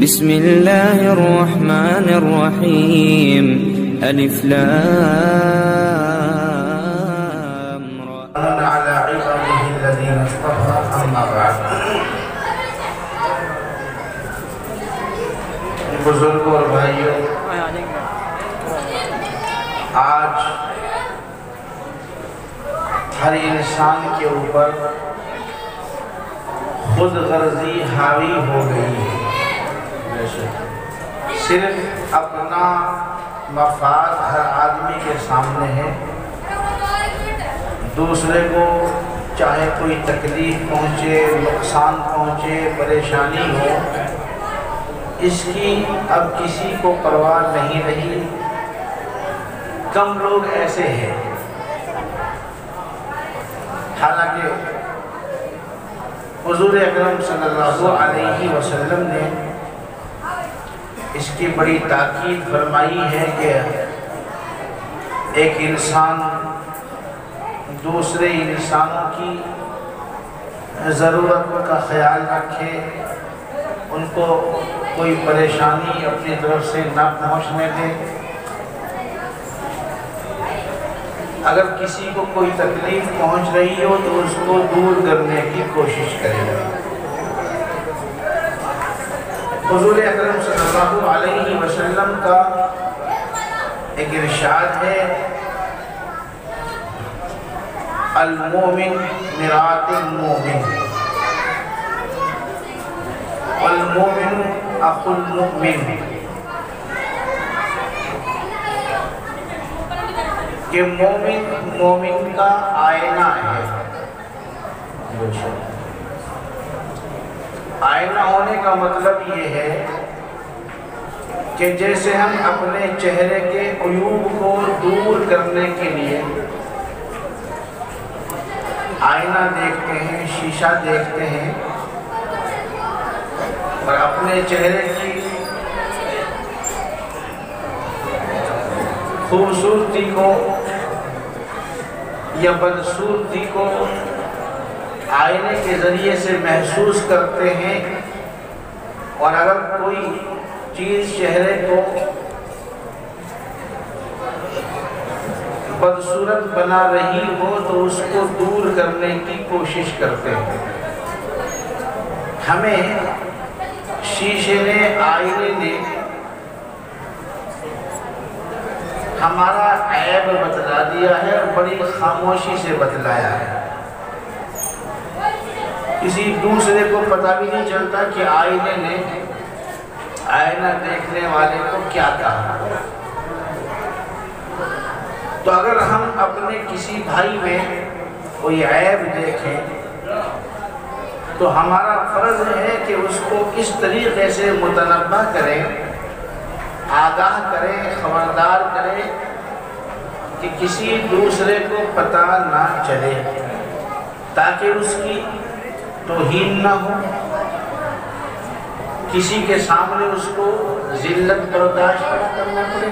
بسم الله الرحمن الرحيم ألف لام را على عباده الذين اصطفى أما بعد بزرگوں اور بھائیوں، آج ہر انسان کے اوپر خود غرضی حاوی ہو گئی ہے۔ صرف اپنا مفاد ہر آدمی کے سامنے ہے، دوسرے کو چاہے کوئی تکلیف پہنچے، نقصان پہنچے، پریشانی ہو، اس کی اب کسی کو پرواہ نہیں رہی۔ کم لوگ ایسے ہیں، حالانکہ حضور اکرم صلی اللہ علیہ وسلم نے اس کی بڑی تاکید فرمائی ہے کہ ایک انسان دوسرے انسانوں کی ضرورتوں کا خیال رکھے، ان کو کوئی پریشانی اپنی طرف سے نہ پہنچنے دے، اگر کسی کو کوئی تکلیف پہنچ رہی ہو تو اس کو دور کرنے کی کوشش کرے۔ حضور اکرم صلی اللہ علیہ وسلم کا ایک ارشاد ہے، المومن مرآت المومن والمومن اخو المؤمن، کہ مومن مومن کا آئینہ ہے۔ آئینہ ہونے کا مطلب یہ ہے کہ جیسے ہم اپنے چہرے کے عیوب کو دور کرنے کے لیے آئینہ دیکھتے ہیں، شیشہ دیکھتے ہیں، اور اپنے چہرے کی خوبصورتی کو یا بدصورتی کو آئینے کے ذریعے سے محسوس کرتے ہیں، اور اگر کوئی چیز چہرے کو بدصورت بنا رہی ہو تو اس کو دور کرنے کی کوشش کرتے ہیں۔ ہمیں شیشے نے، آئینے نے ہمارا عیب بتلا دیا ہے اور بڑی خاموشی سے بتلایا ہے۔ کسی دوسرے کو پتہ بھی نہیں چلتا کہ آئینے نے آئینہ دیکھنے والے کو کیا کہا۔ تو اگر ہم اپنے کسی بھائی میں کوئی عیب دیکھیں تو ہمارا فرض ہے کہ اس کو اس طریقے سے متنبہ کریں، آگاہ کریں، خبردار کریں کہ کسی دوسرے کو پتہ نہ چلے، تاکہ اس کی توہین نہ ہو، کسی کے سامنے اس کو ذلت برداشت نہ کرنا پڑے،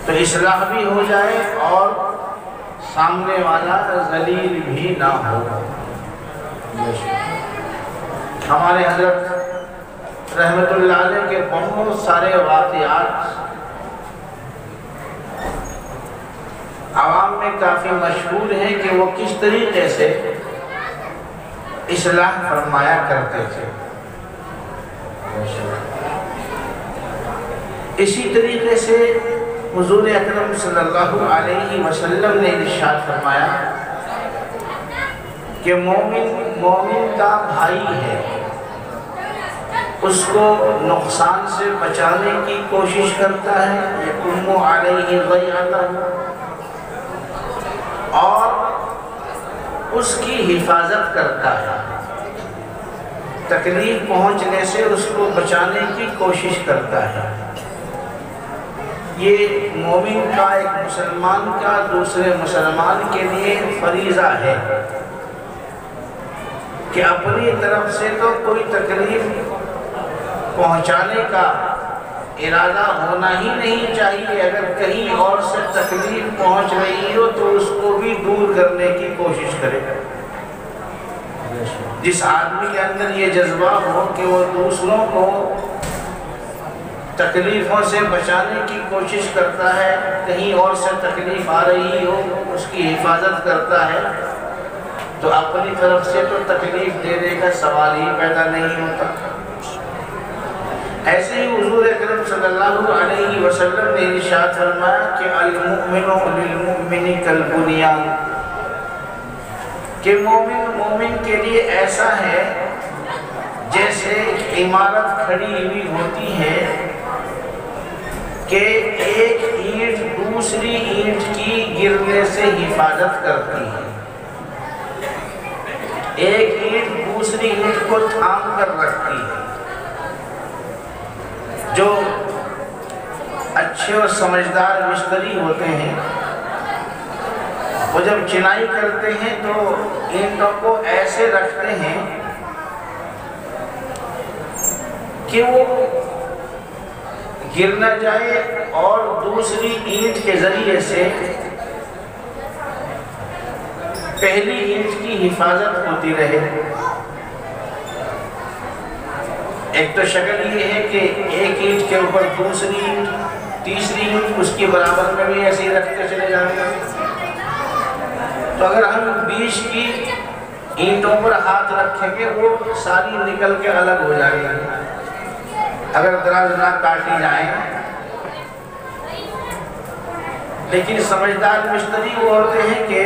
تو اصلاح بھی ہو جائے اور سامنے والا ذلیل بھی نہ ہو۔ ہمارے حضرت رحمت اللہ علیہ کے بہت سارے واقعات عوام میں کافی مشہور ہیں کہ وہ کس طریقے سے اصلاح فرمایا کرتے تھے۔ اسی طریقے سے حضور اکرم صلی اللہ علیہ وسلم نے ارشاد فرمایا کہ مومن مومن کا بھائی ہے، اس کو نقصان سے بچانے کی کوشش کرتا ہے، یقوم علیہ ضیعتہ، اور اس کی حفاظت کرتا ہے، تکلیف پہنچنے سے اس کو بچانے کی کوشش کرتا ہے۔ یہ مومن کا، ایک مسلمان کا دوسرے مسلمان کے لیے فریضہ ہے کہ اپنی طرف سے تو کوئی تکلیف پہنچانے کا ارادہ ہونا ہی نہیں چاہیے، اگر کہیں اور سے تکلیف پہنچ رہی ہو تو اس کو بھی دور کرنے کی کوشش کرے۔ جس آدمی کے اندر یہ جذبہ ہو کہ وہ دوسروں کو تکلیفوں سے بچانے کی کوشش کرتا ہے، کہیں اور سے تکلیف آ رہی ہو اس کی حفاظت کرتا ہے، تو اپنی طرف سے تو تکلیف دینے کا سوال ہی پیدا نہیں ہوتا۔ ایسے ہی حضور اکرم صلی اللہ علیہ وسلم نے ارشاد فرمایا کہ المؤمن للمؤمن کالبنیان، کہ مومن کے لیے ایسا ہے جیسے عمارت کھڑی ہوئی ہوتی ہے کہ ایک اینٹ دوسری اینٹ کی گرنے سے حفاظت کرتی ہے، ایک اینٹ دوسری اینٹ کو تھام کر رکھتی ہے۔ جو اچھے اور سمجھدار مستری ہوتے ہیں وہ جب چنائی کرتے ہیں تو اینٹوں کو ایسے رکھتے ہیں کہ وہ گر نہ جائے اور دوسری اینٹ کے ذریعے سے پہلی اینٹ کی حفاظت ہوتی رہے۔ ایک تو شکل یہ ہے کہ ایک اینٹ کے اوپر دوسری اینٹ تیسری اینٹ اس کی برابر میں بھی ایسے ہی رکھتے چلے جائیں گے، تو اگر ہم بیچ کی اینٹوں پر ہاتھ رکھیں گے وہ ساری نکل کے الگ ہو جائیں گی اگر دراز نہ کاٹی جائیں۔ لیکن سمجھدار مستری وہ ہوتے ہیں کہ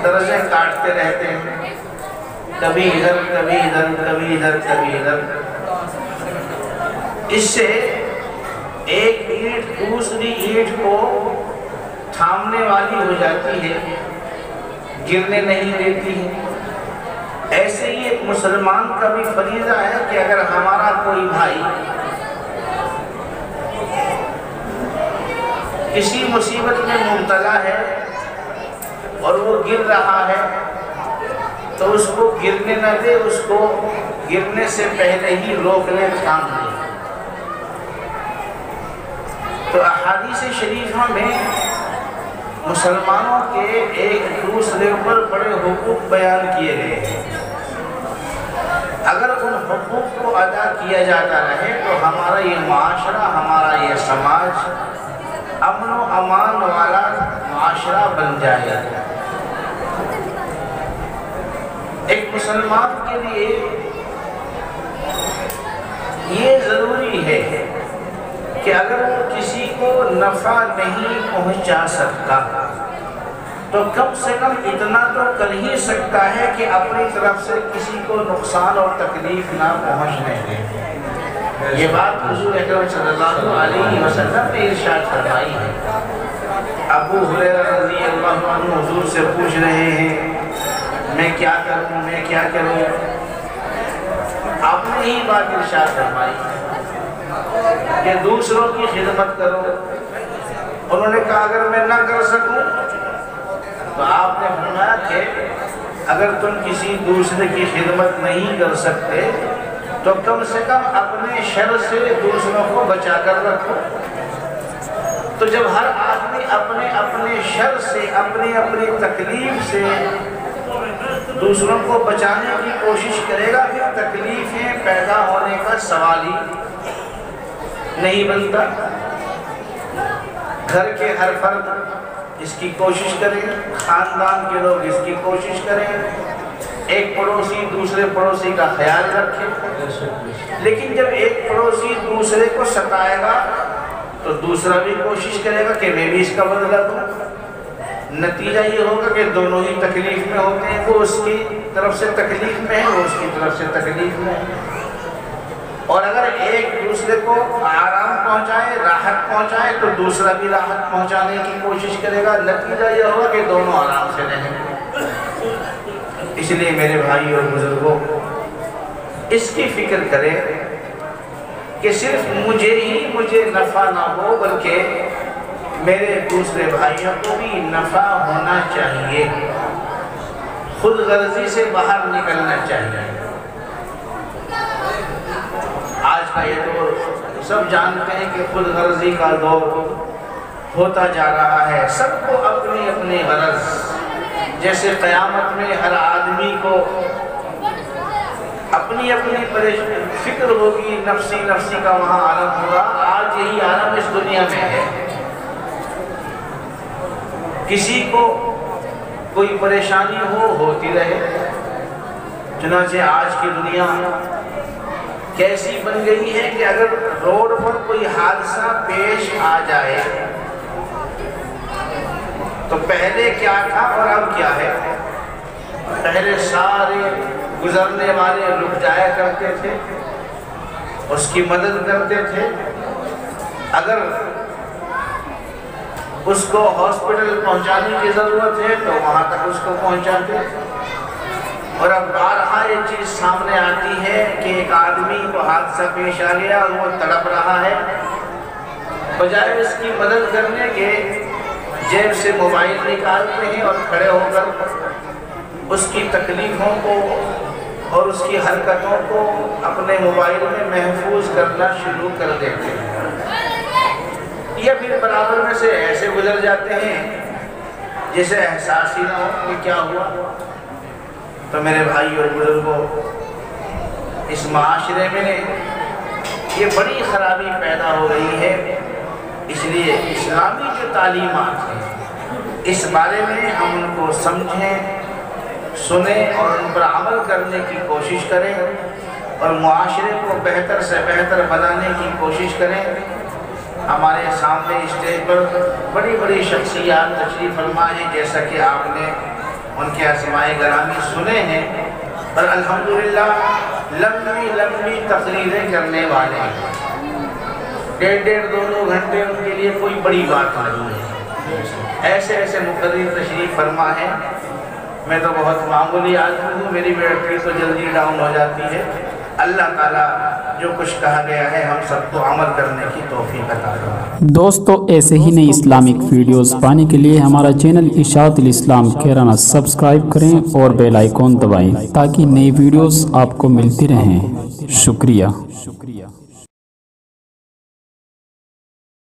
درجے کاٹتے رہتے ہیں، کبھی ادھر کبھی ادھر کبھی ادھر کبھی ادھر، اس سے ایک اینٹ دوسری اینٹ کو تھامنے والی ہو جاتی ہے، گرنے نہیں دیتی ہے۔ ایسے ہی ایک مسلمان کا بھی فریضہ ہے کہ اگر ہمارا کوئی بھائی کسی مصیبت میں مبتلا ہے اور وہ گر رہا ہے تو اس کو گرنے نہ دے، اس کو گرنے سے پہلے ہی روک لے، تھام لے۔ تو احادیث شریفہ میں مسلمانوں کے ایک دوسرے پر بڑے حقوق بیان کیے گئے ہیں۔ اگر ان حقوق کو ادا کیا جاتا رہے تو ہمارا یہ معاشرہ، ہمارا یہ سماج امن و امان والا معاشرہ بن جائے گا۔ ایک مسلمان کے لیے یہ ضروری ہے کہ اگر وہ کسی کو نفع نہیں پہنچا سکتا تو کم سے کم اتنا تو کر ہی سکتا ہے کہ اپنی طرف سے کسی کو نقصان اور تکلیف نہ پہنچنے دے۔ یہ بات حضور اکرم صلی اللہ علیہ وسلم نے ارشاد فرمائی ہے۔ ابو ہریرہ رضی اللہ عنہ حضور سے پوچھ رہے ہیں میں کیا کروں، میں کیا کروں؟ آپ نے ہی بات ارشاد فرمائی کہ دوسروں کی خدمت کرو۔ انہوں نے کہا اگر میں نہ کر سکوں تو آپ نے فرمایا کہ اگر تم کسی دوسرے کی خدمت نہیں کر سکتے تو کم سے کم اپنے شر سے دوسروں کو بچا کر رکھو۔ تو جب ہر آدمی اپنے اپنے شر سے، اپنی اپنی تکلیف سے دوسروں کو بچانے کی کوشش کرے گا پھر تکلیفیں پیدا ہونے کا سوال ہی نہیں بنتا۔ گھر کے ہر فرد اس کی کوشش کریں، خاندان کے لوگ اس کی کوشش کریں، ایک پڑوسی دوسرے پڑوسی کا خیال رکھے۔ لیکن جب ایک پڑوسی دوسرے کو ستائے گا تو دوسرا بھی کوشش کرے گا کہ میں بھی اس کا بدلہ دوں۔ نتیجہ یہ ہوگا کہ دونوں ہی تکلیف میں ہوتے ہیں، وہ اس کی طرف سے تکلیف میں ہے، وہ اس کی طرف سے تکلیف میں ہے۔ اور اگر ایک دوسرے کو آرام پہنچائے، راحت پہنچائے تو دوسرا بھی راحت پہنچانے کی کوشش کرے گا، نتیجہ یہ ہوگا کہ دونوں آرام سے رہیں گے۔ اس لیے میرے بھائی اور بزرگوں اس کی فکر کریں کہ صرف مجھے نفع نہ ہو بلکہ میرے دوسرے بھائیوں کو بھی نفع ہونا چاہیے، خود غرضی سے باہر نکلنا چاہیے۔ آج کا یہ دور سب جانتے ہیں کہ خود غرضی کا دور ہوتا جا رہا ہے، سب کو اپنی اپنی غرض، جیسے قیامت میں ہر آدمی کو اپنی فکر ہوگی، نفسی نفسی کا وہاں عالم ہوگا۔ آج یہی عالم اس دنیا میں ہے۔ کسی کو کوئی پریشانی ہوتی رہے۔ چنانچہ آج کی دنیا کیسی بن گئی ہے کہ اگر روڈ پر کوئی حادثہ پیش آ جائے تو پہلے کیا تھا اور اب کیا ہے؟ پہلے سارے گزرنے والے رک جایا کرتے تھے، اس کی مدد کرتے تھے، اگر اس کو ہاسپٹل پہنچانے کی ضرورت ہے تو وہاں تک اس کو پہنچاتے۔ اور اب بارہا یہ چیز سامنے آتی ہے کہ ایک آدمی کو حادثہ پیش آ گیا اور وہ تڑپ رہا ہے، بجائے اس کی مدد کرنے کے جیب سے موبائل نکالتے ہیں اور کھڑے ہو کر اس کی تکلیفوں کو اور اس کی حرکتوں کو اپنے موبائل میں محفوظ کرنا شروع کر دیتے ہیں، یا پھر برابر میں سے ایسے گزر جاتے ہیں جسے احساس ہی نہ ہو کہ کیا ہوا۔ تو میرے بھائی اور بزرگوں، اس معاشرے میں یہ بڑی خرابی پیدا ہو رہی ہے۔ اس لیے اسلامی جو تعلیمات ہیں اس بارے میں ہم ان کو سمجھیں، سنیں اور ان پر عمل کرنے کی کوشش کریں اور معاشرے کو بہتر سے بہتر بنانے کی کوشش کریں۔ ہمارے سامنے اسٹیج پر بڑی بڑی شخصیات تشریف فرما ہیں، جیسا کہ آپ نے ان کے اسمائے گرامی سنے ہیں، اور الحمدللہ لمبی لمبی تقریریں کرنے والے ہیں۔ 1.5-2 گھنٹے ان کے لیے کوئی بڑی بات نہیں ہے۔ ایسے ایسے مقرر تشریف فرما ہیں۔ میں تو بہت معمولی آدمی ہوں، میری بیٹری تو جلدی ڈاؤن ہو جاتی ہے۔ اللہ تعالیٰ جو کچھ کہا گیا ہے ہم سب کو عمل کرنے کی توفیق عطا فرمائے۔ دوستو ایسے ہی نئی اسلامک ویڈیوز پانے کے لیے ہمارا چینل اشاعت الاسلام کیرانہ سبسکرائب کریں اور بیل آئیکن دبائیں تاکہ نئی ویڈیوز آپ کو ملتی رہیں۔ شکریہ۔